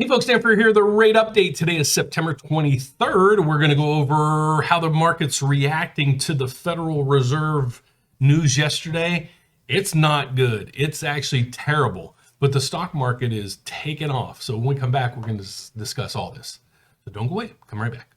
Hey folks, Dan Frio here, the rate update. Today is September 23rd. We're going to go over how the market's reacting to the Federal Reserve news yesterday. It's not good. It's actually terrible, but the stock market is taking off. So when we come back, we're going to discuss all this. So don't go away. Come right back.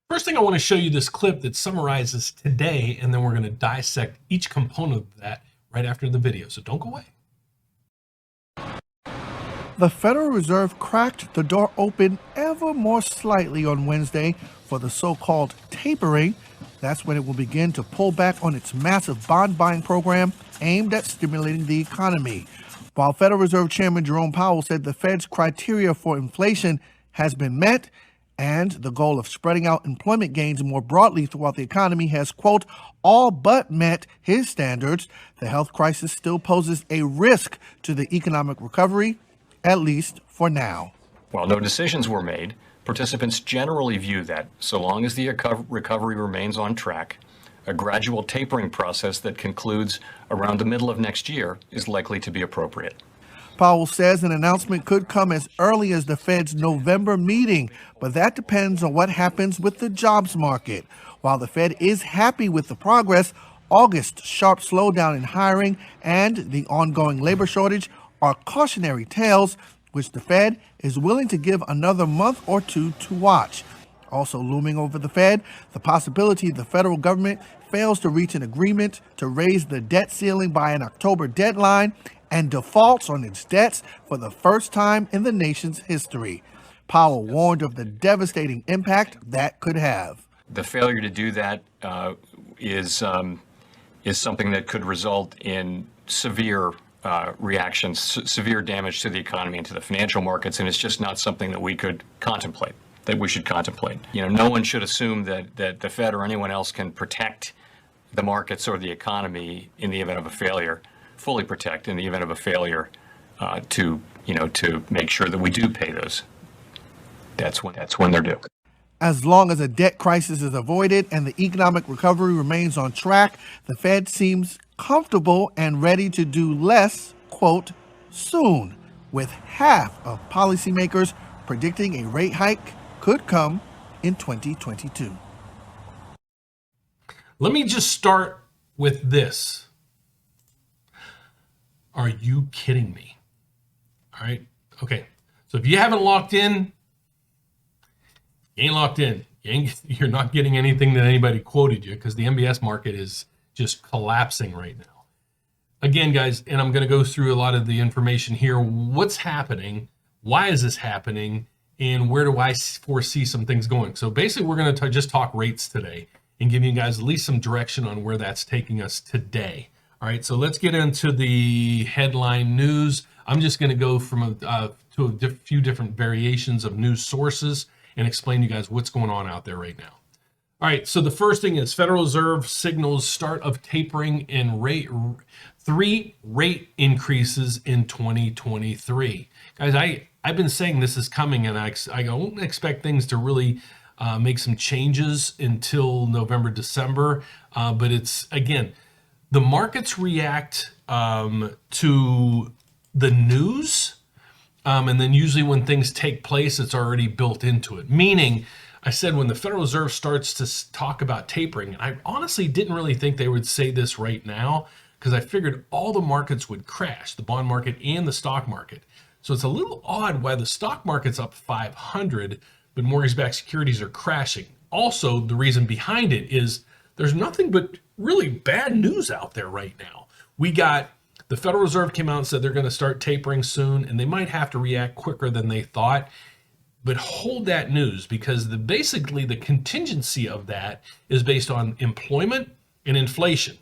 First thing I want to show you this clip that summarizes today, and then we're going to dissect each component of that right after the video. So don't go away. The Federal Reserve cracked the door open ever more slightly on Wednesday for the so-called tapering. That's when it will begin to pull back on its massive bond buying program aimed at stimulating the economy. While Federal Reserve Chairman Jerome Powell said the Fed's criteria for inflation has been met, and the goal of spreading out employment gains more broadly throughout the economy has, quote, all but met his standards, the health crisis still poses a risk to the economic recovery, at least for now. While no decisions were made, participants generally view that, so long as the recovery remains on track, a gradual tapering process that concludes around the middle of next year is likely to be appropriate. Powell says an announcement could come as early as the Fed's November meeting, but that depends on what happens with the jobs market. While the Fed is happy with the progress, August's sharp slowdown in hiring and the ongoing labor shortage are cautionary tales, which the Fed is willing to give another month or two to watch. Also looming over the Fed, the possibility the federal government fails to reach an agreement to raise the debt ceiling by an October deadline and defaults on its debts for the first time in the nation's history. Powell warned of the devastating impact that could have. The failure to do that is something that could result in severe reactions, severe damage to the economy and to the financial markets, and it's just not something that we could contemplate, that we should contemplate. You know, no one should assume that the Fed or anyone else can protect the markets or the economy in the event of a failure. Fully protect in the event of a failure to make sure that we do pay those. That's when they're due. As long as a debt crisis is avoided and the economic recovery remains on track, the Fed seems comfortable and ready to do less, quote, soon, with half of policymakers predicting a rate hike could come in 2022. Let me just start with this. Are you kidding me? All right. Okay. So if you haven't locked in, you ain't locked in. You're not getting anything that anybody quoted you because the MBS market is just collapsing right now. Again, guys, and I'm going to go through a lot of the information here. What's happening? Why is this happening? And where do I foresee some things going? So basically, we're going to just talk rates today and give you guys at least some direction on where that's taking us today. All right, so let's get into the headline news. I'm just going to go from to a few different variations of news sources and explain to you guys what's going on out there right now. All right, so the first thing is Federal Reserve signals start of tapering in three rate increases in 2023. Guys, I've been saying this is coming, and I don't expect things to really make some changes until November, December, but it's, again, the markets react to the news, and then usually when things take place, it's already built into it. Meaning, I said when the Federal Reserve starts to talk about tapering, and I honestly didn't really think they would say this right now because I figured all the markets would crash, the bond market and the stock market. So it's a little odd why the stock market's up 500, but mortgage-backed securities are crashing. Also, the reason behind it is there's nothing but really bad news out there right now. We got the Federal Reserve came out and said they're going to start tapering soon, and they might have to react quicker than they thought. But hold that news, because basically the contingency of that is based on employment and inflation.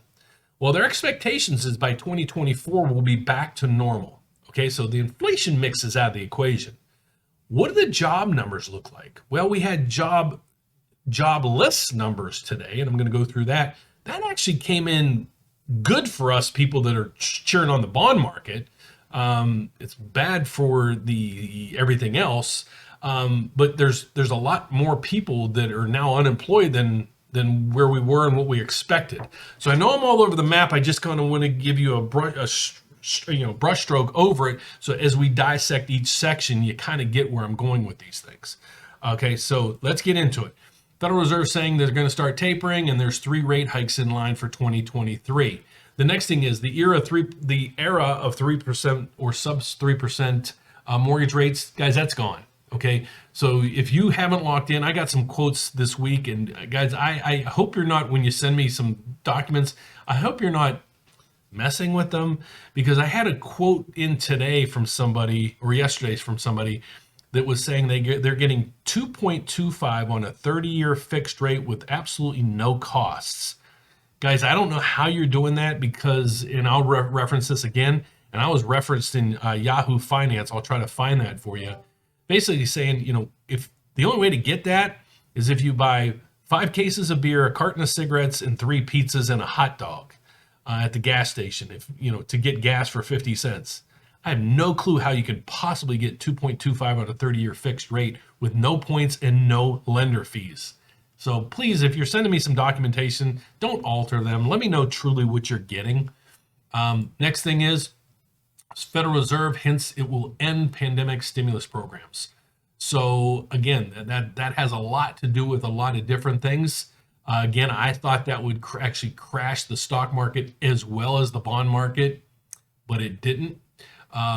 Well, their expectations is by 2024 we'll be back to normal. Okay, so the inflation mix is out of the equation. What do the job numbers look like? Well, we had jobless numbers today, and I'm going to go through that. That actually came in good for us people that are cheering on the bond market. It's bad for the everything else. But there's a lot more people that are now unemployed than than where we were and what we expected. So I know I'm all over the map. I just kind of want to give you a brush stroke over it. So as we dissect each section, you kind of get where I'm going with these things. Okay, so let's get into it. Federal Reserve saying they're going to start tapering, and there's 3 rate hikes in line for 2023. The next thing is the era of 3% or sub 3% mortgage rates, guys. That's gone. Okay, so if you haven't locked in, I got some quotes this week, and guys, I hope you're not, when you send me some documents, I hope you're not messing with them, because I had a quote in today from somebody, or yesterday from somebody, that was saying they're getting 2.25 on a 30-year fixed rate with absolutely no costs. Guys, I don't know how you're doing that, because, and I'll reference this again, and I was referenced in Yahoo Finance. I'll try to find that for you. Basically saying, if the only way to get that is if you buy 5 cases of beer, a carton of cigarettes, and 3 pizzas and a hot dog at the gas station, to get gas for 50 cents. I have no clue how you could possibly get 2.25 on a 30-year fixed rate with no points and no lender fees. So please, if you're sending me some documentation, don't alter them. Let me know truly what you're getting. Next thing is, Federal Reserve hints it will end pandemic stimulus programs. So again, that has a lot to do with a lot of different things. Again, I thought that would actually crash the stock market as well as the bond market, but it didn't.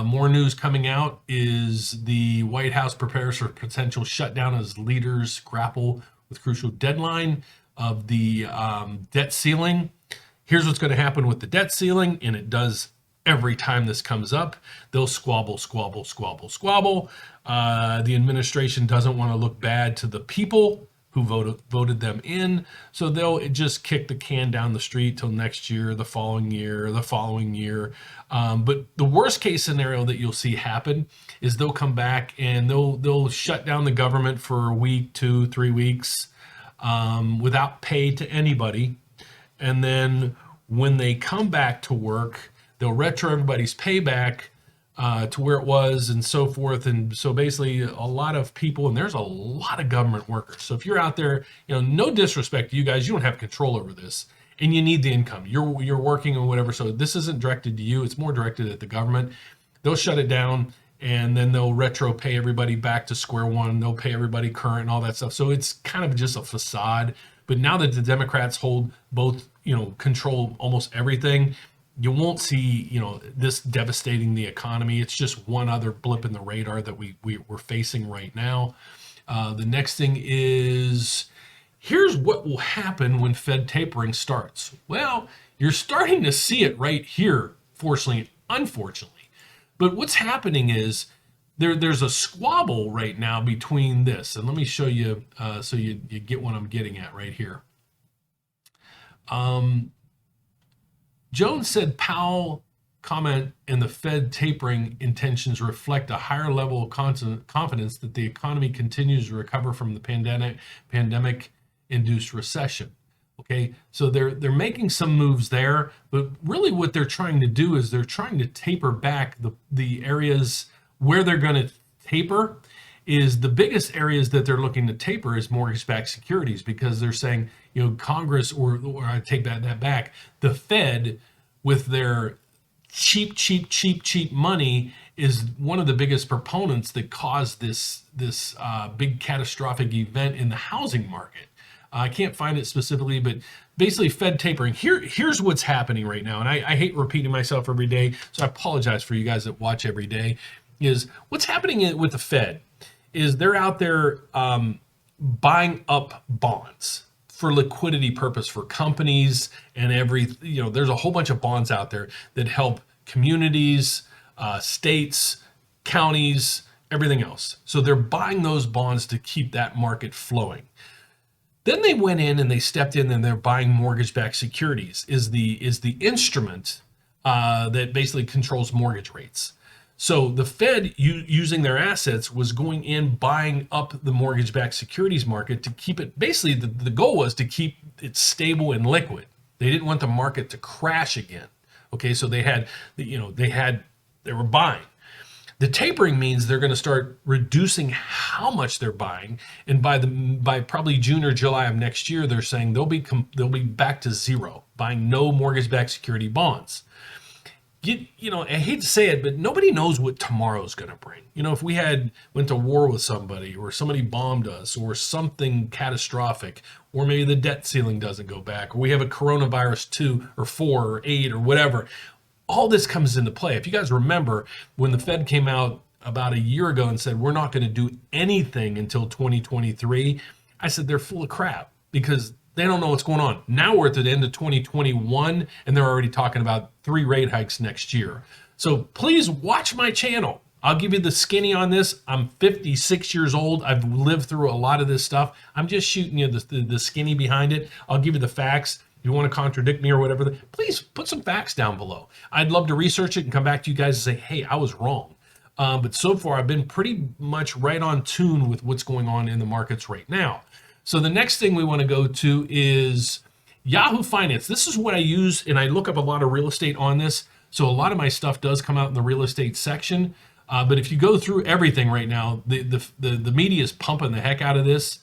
More news coming out is the White House prepares for potential shutdown as leaders grapple with crucial deadline of the debt ceiling. Here's what's going to happen with the debt ceiling, and it does every time this comes up. They'll squabble. The administration doesn't want to look bad to the people who voted them in, so they'll just kick the can down the street till next year, the following year. But the worst case scenario that you'll see happen is they'll come back and they'll shut down the government for a week, 2, 3 weeks, without pay to anybody. And then when they come back to work, they'll retro everybody's payback to where it was, and so forth. And so basically a lot of people, and there's a lot of government workers. So if you're out there, no disrespect to you guys, you don't have control over this, and you need the income. You're working or whatever. So this isn't directed to you. It's more directed at the government. They'll shut it down, and then they'll retro pay everybody back to square one. They'll pay everybody current and all that stuff. So it's kind of just a facade. But now that the Democrats hold both, control almost everything, you won't see, this devastating the economy. It's just one other blip in the radar that we're facing right now. The next thing is, here's what will happen when Fed tapering starts. Well, you're starting to see it right here, fortunately, unfortunately. But what's happening is there's a squabble right now between this, and let me show you so you get what I'm getting at right here. Jones said Powell comment and the Fed tapering intentions reflect a higher level of confidence that the economy continues to recover from the pandemic-induced recession. Okay, so they're making some moves there, but really what they're trying to do is they're trying to taper back the areas where they're going to taper. Is the biggest areas that they're looking to taper is mortgage-backed securities, because they're saying, Congress, or I take that back, the Fed with their cheap money is one of the biggest proponents that caused this big catastrophic event in the housing market. I can't find it specifically, but basically Fed tapering. Here's what's happening right now, and I hate repeating myself every day, so I apologize for you guys that watch every day, is what's happening with the Fed is they're out there buying up bonds for liquidity purpose for companies and there's a whole bunch of bonds out there that help communities, states, counties, everything else. So they're buying those bonds to keep that market flowing. Then they went in and they stepped in and they're buying mortgage-backed securities is the instrument that basically controls mortgage rates. So the Fed, using their assets, was going in buying up the mortgage-backed securities market to keep it. Basically, the goal was to keep it stable and liquid. They didn't want the market to crash again. Okay, so they were buying. The tapering means they're going to start reducing how much they're buying, and by probably June or July of next year, they're saying they'll be back to zero, buying no mortgage-backed security bonds. You know, I hate to say it, but nobody knows what tomorrow's going to bring. You know, if we went to war with somebody, or somebody bombed us, or something catastrophic, or maybe the debt ceiling doesn't go back, or we have a coronavirus 2 or 4 or 8 or whatever, all this comes into play. If you guys remember when the Fed came out about a year ago and said, we're not going to do anything until 2023, I said, they're full of crap, because they don't know what's going on. Now we're at the end of 2021 and they're already talking about 3 rate hikes next year. So please watch my channel. I'll give you the skinny on this. I'm 56 years old. I've lived through a lot of this stuff. I'm just shooting you the skinny behind it. I'll give you the facts. If you want to contradict me or whatever, please put some facts down below. I'd love to research it and come back to you guys and say, hey, I was wrong. But so far, I've been pretty much right on tune with what's going on in the markets right now. So the next thing we want to go to is Yahoo Finance. This is what I use, and I look up a lot of real estate on this. So a lot of my stuff does come out in the real estate section. But if you go through everything right now, the media is pumping the heck out of this.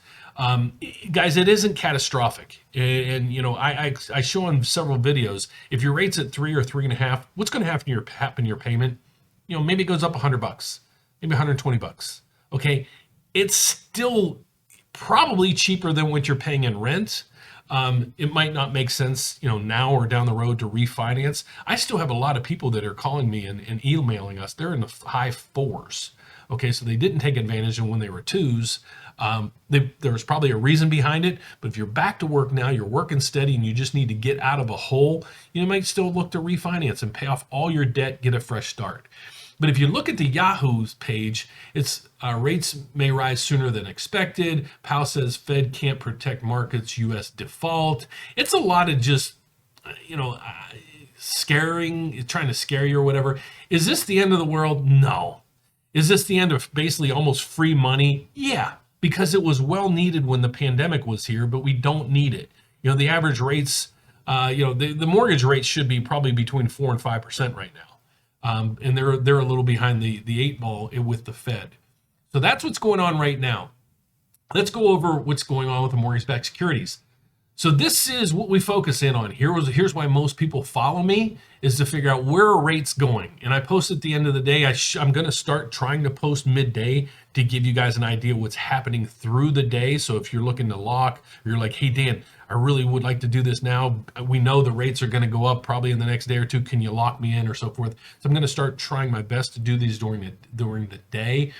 Guys, it isn't catastrophic. And you know, I show on several videos, if your rate's at 3 or 3.5, what's going to happen to your payment? You know, maybe it goes up $100, maybe $120. Okay. It's still probably cheaper than what you're paying in rent. It might not make sense, you know, now or down the road to refinance. I still have a lot of people that are calling me and emailing us. They're in the high 4s. Okay, so they didn't take advantage of when they were 2s. There was probably a reason behind it, but if you're back to work now, you're working steady, and you just need to get out of a hole, you might still look to refinance and pay off all your debt, get a fresh start. But if you look at the Yahoo's page, it's rates may rise sooner than expected. Powell says Fed can't protect markets, U.S. default. It's a lot of just, you know, trying to scare you or whatever. Is this the end of the world? No. Is this the end of basically almost free money? Yeah, because it was well needed when the pandemic was here, but we don't need it. You know, the average rates, you know, the mortgage rates should be probably between 4 and 5% right now. And they're a little behind the 8 ball with the Fed. So that's what's going on right now. Let's go over what's going on with the mortgage-backed securities. So this is what we focus in on. Here's why most people follow me, is to figure out where are rates going. And I post at the end of the day. I'm going to start trying to post midday to give you guys an idea what's happening through the day. So if you're looking to lock, or you're like, hey, Dan, I really would like to do this now. We know the rates are going to go up probably in the next day or two. Can you lock me in, or so forth? So I'm going to start trying my best to do these during the day.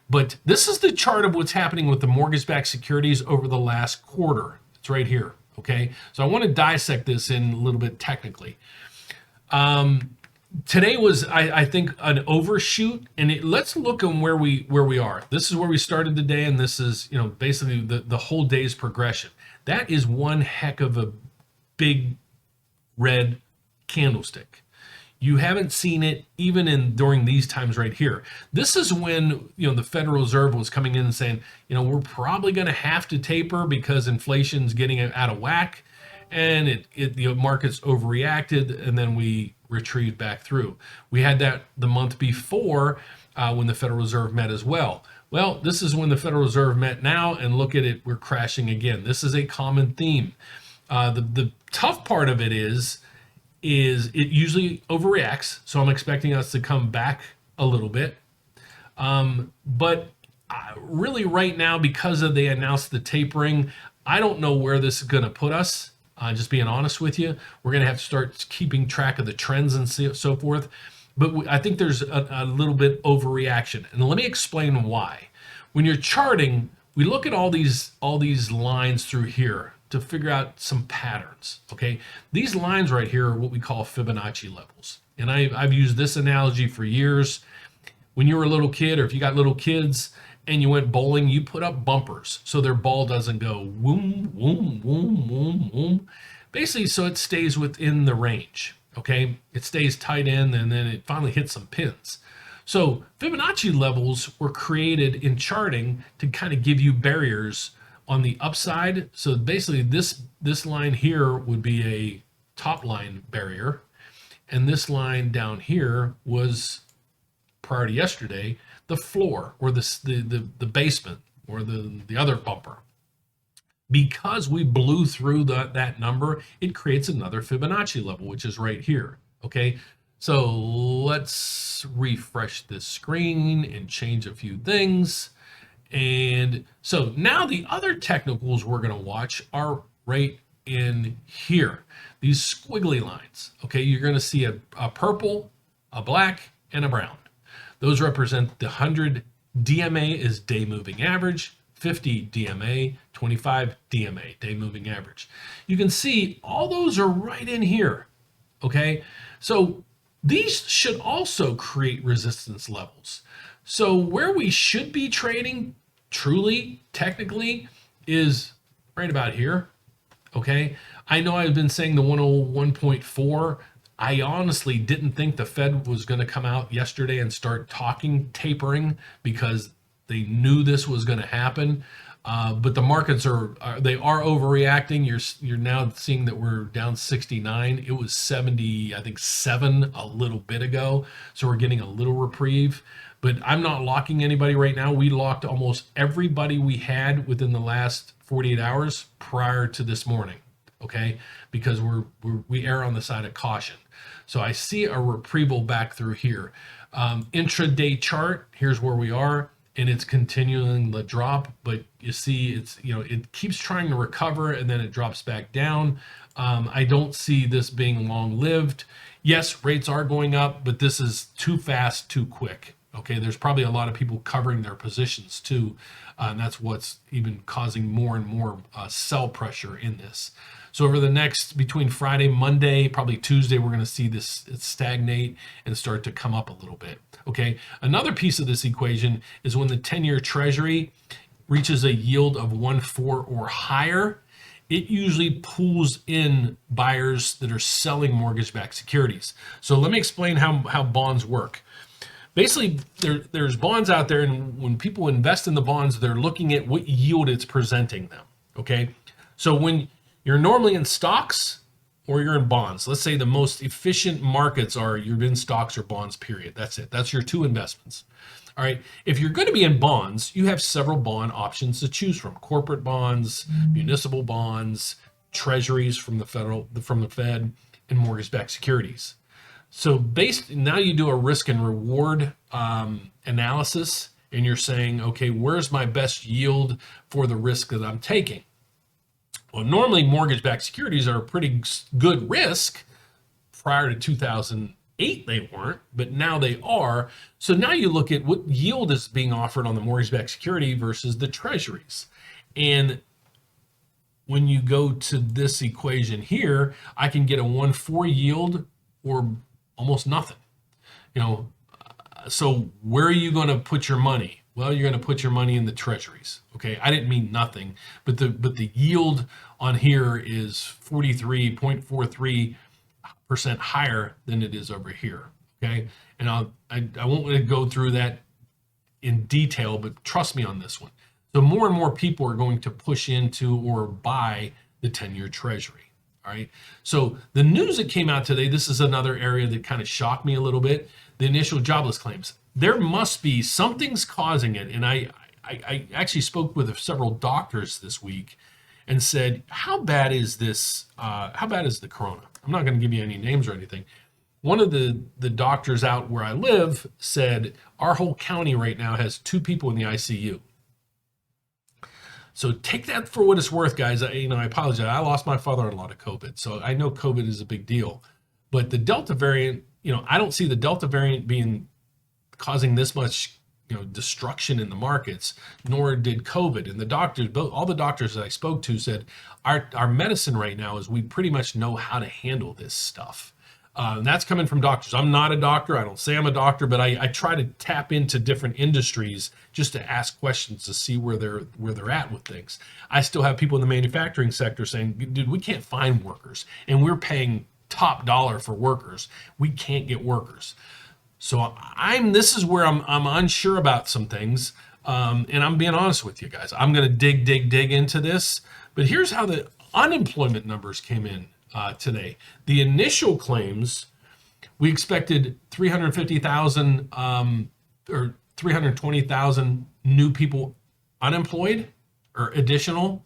But this is the chart of what's happening with the mortgage-backed securities over the last quarter. It's right here. Okay, so I want to dissect this in a little bit technically. Today was, I think, an overshoot, and let's look on where we are. This is where we started the day, and this is, you know, basically the whole day's progression. That is one heck of a big red candlestick. You haven't seen it even during these times right here. This is when, you know, the Federal Reserve was coming in and saying, you know, we're probably going to have to taper because inflation's getting out of whack, and the markets overreacted, and then we retrieved back through. We had that the month before when the Federal Reserve met as well. Well, this is when the Federal Reserve met now, and look at it, we're crashing again. This is a common theme. The tough part of it is it usually overreacts, so I'm expecting us to come back a little bit. But really right now, because they announced the tapering, I don't know where this is going to put us. Just being honest with you, we're going to have to start keeping track of the trends and so forth. But I think there's a little bit overreaction, and let me explain why. When you're charting, we look at all these lines through here to figure out some patterns. Okay, these lines right here are what we call Fibonacci levels, and I've used this analogy for years. When you were a little kid, or if you got little kids and you went bowling, you put up bumpers so their ball doesn't go woom woom woom woom woom, basically, so it stays within the range. Okay, it stays tight in, and then it finally hits some pins. So Fibonacci levels were created in charting to kind of give you barriers on the upside. So basically this line here would be a top line barrier, and this line down here was prior to yesterday, the floor or the basement or the other bumper. Because we blew through that number, it creates another Fibonacci level, which is right here. Okay, so let's refresh this screen and change a few things. And so now the other technicals we're going to watch are right in here, these squiggly lines. Okay, you're going to see a purple, a black, and a brown. Those represent the 100 DMA is day moving average, 50 DMA, 25 DMA, day moving average. You can see all those are right in here. Okay, so these should also create resistance levels. So where we should be trading truly, technically, is right about here. Okay, I know I've been saying the 101.4. I honestly didn't think the Fed was going to come out yesterday and start talking tapering because they knew this was going to happen. But the markets are overreacting. You're now seeing that we're down 69. It was 70, I think 7 a little bit ago. So we're getting a little reprieve. But I'm not locking anybody right now. We locked almost everybody we had within the last 48 hours prior to this morning. Okay, because we err on the side of caution. So I see a reprieval back through here. Intraday chart, here's where we are, and it's continuing the drop, but you see it keeps trying to recover and then it drops back down. I don't see this being long-lived. Yes, rates are going up, but this is too fast, too quick. Okay, there's probably a lot of people covering their positions too, and that's what's even causing more and more sell pressure in this. So over the next, between Friday, Monday, probably Tuesday, we're going to see this stagnate and start to come up a little bit. Okay, another piece of this equation is when the 10-year Treasury reaches a yield of 1.4 or higher, it usually pulls in buyers that are selling mortgage-backed securities. So let me explain how bonds work. Basically, there's bonds out there, and when people invest in the bonds, they're looking at what yield it's presenting them. Okay, so when you're normally in stocks or you're in bonds, let's say the most efficient markets are you're in stocks or bonds, period. That's it. That's your two investments. All right. If you're going to be in bonds, you have several bond options to choose from: corporate bonds, municipal bonds, treasuries from the Fed, and mortgage-backed securities. So now you do a risk and reward analysis, and you're saying, okay, where's my best yield for the risk that I'm taking? Well, normally mortgage-backed securities are a pretty good risk. Prior to 2008, they weren't, but now they are. So now you look at what yield is being offered on the mortgage-backed security versus the treasuries. And when you go to this equation here, I can get a 1.4 yield or almost nothing. So where are you going to put your money? Well, you're going to put your money in the treasuries. Okay, I didn't mean nothing, but the yield on here is 43.43% higher than it is over here. Okay, and I won't want to go through that in detail, but trust me on this one. So more and more people are going to push into or buy the 10-year treasury. All right. So the news that came out today, this is another area that kind of shocked me a little bit. The initial jobless claims. There must be something's causing it. And I actually spoke with several doctors this week and said, how bad is this? How bad is the corona? I'm not going to give you any names or anything. One of the doctors out where I live said our whole county right now has 2 people in the ICU. So take that for what it's worth, guys. I apologize. I lost my father-in-law to COVID, so I know COVID is a big deal. But the Delta variant, I don't see the Delta variant being causing this much, destruction in the markets, nor did COVID. And the doctors, all the doctors that I spoke to said, our medicine right now is we pretty much know how to handle this stuff. And that's coming from doctors. I'm not a doctor. I don't say I'm a doctor, but I try to tap into different industries just to ask questions to see where they're at with things. I still have people in the manufacturing sector saying, dude, we can't find workers, and we're paying top dollar for workers. We can't get workers. So this is where I'm unsure about some things. And I'm being honest with you guys. I'm going to dig into this, but here's how the unemployment numbers came in today. The initial claims we expected 350,000 or 320,000 new people unemployed or additional.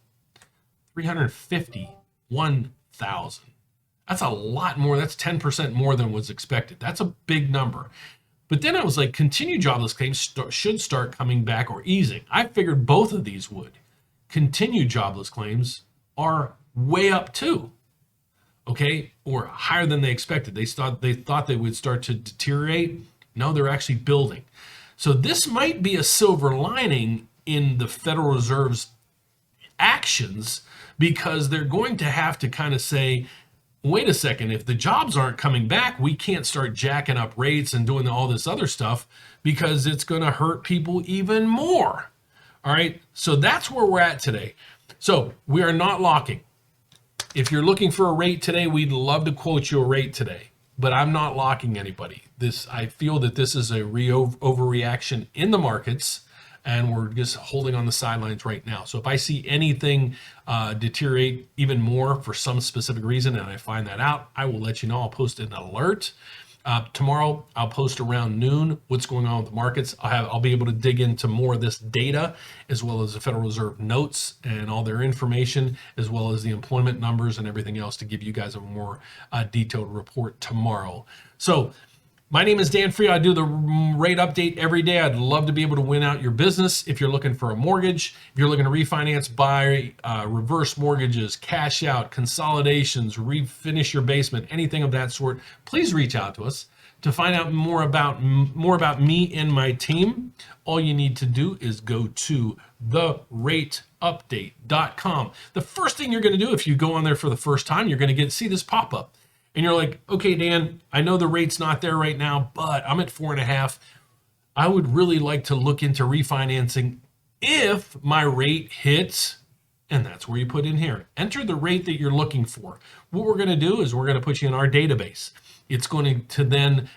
351,000. That's a lot more. That's 10% more than was expected. That's a big number. But then I was like, continued jobless claims should start coming back or easing. I figured both of these would. Continued jobless claims are way up too. Okay, or higher than they expected. They thought they would start to deteriorate. No, they're actually building. So this might be a silver lining in the Federal Reserve's actions, because they're going to have to kind of say, wait a second, if the jobs aren't coming back, we can't start jacking up rates and doing all this other stuff, because it's going to hurt people even more. All right, so that's where we're at today. So we are not locking. If you're looking for a rate today, we'd love to quote you a rate today, but I'm not locking anybody. I feel that this is a overreaction in the markets, and we're just holding on the sidelines right now. So if I see anything deteriorate even more for some specific reason, and I find that out, I will let you know. I'll post an alert. Tomorrow, I'll post around noon what's going on with the markets. I'll be able to dig into more of this data, as well as the Federal Reserve notes and all their information, as well as the employment numbers and everything else, to give you guys a more detailed report tomorrow. So my name is Dan Frio. I do the rate update every day. I'd love to be able to win out your business. If you're looking for a mortgage, if you're looking to refinance, buy, reverse mortgages, cash out, consolidations, refinish your basement, anything of that sort, please reach out to us. To find out more about me and my team, all you need to do is go to therateupdate.com. The first thing you're going to do, if you go on there for the first time, you're going to see this pop up. And you're like, okay, Dan, I know the rate's not there right now, but I'm at 4.5. I would really like to look into refinancing if my rate hits, and that's where you put in here. Enter the rate that you're looking for. What we're going to do is we're going to put you in our database. It's going to then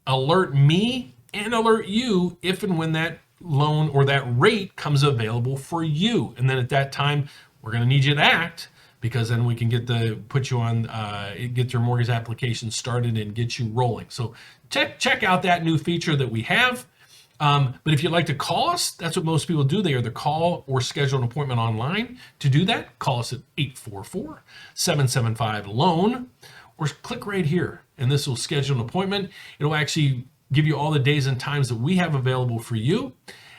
alert me and alert you if and when that loan or that rate comes available for you. And then at that time, we're going to need you to act, because then we can get your mortgage application started and get you rolling. So check out that new feature that we have. But if you'd like to call us, that's what most people do. They either call or schedule an appointment online. To do that, call us at 844-775-LOAN, or click right here, and this will schedule an appointment. It'll actually give you all the days and times that we have available for you,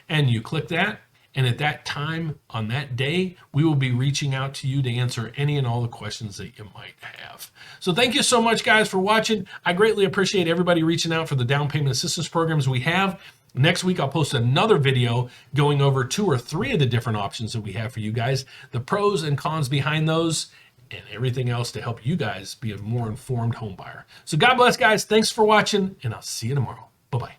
and you click that. And at that time, on that day, we will be reaching out to you to answer any and all the questions that you might have. So thank you so much, guys, for watching. I greatly appreciate everybody reaching out for the down payment assistance programs we have. Next week, I'll post another video going over 2 or 3 of the different options that we have for you guys, the pros and cons behind those, and everything else to help you guys be a more informed home buyer. So God bless, guys. Thanks for watching, and I'll see you tomorrow. Bye-bye.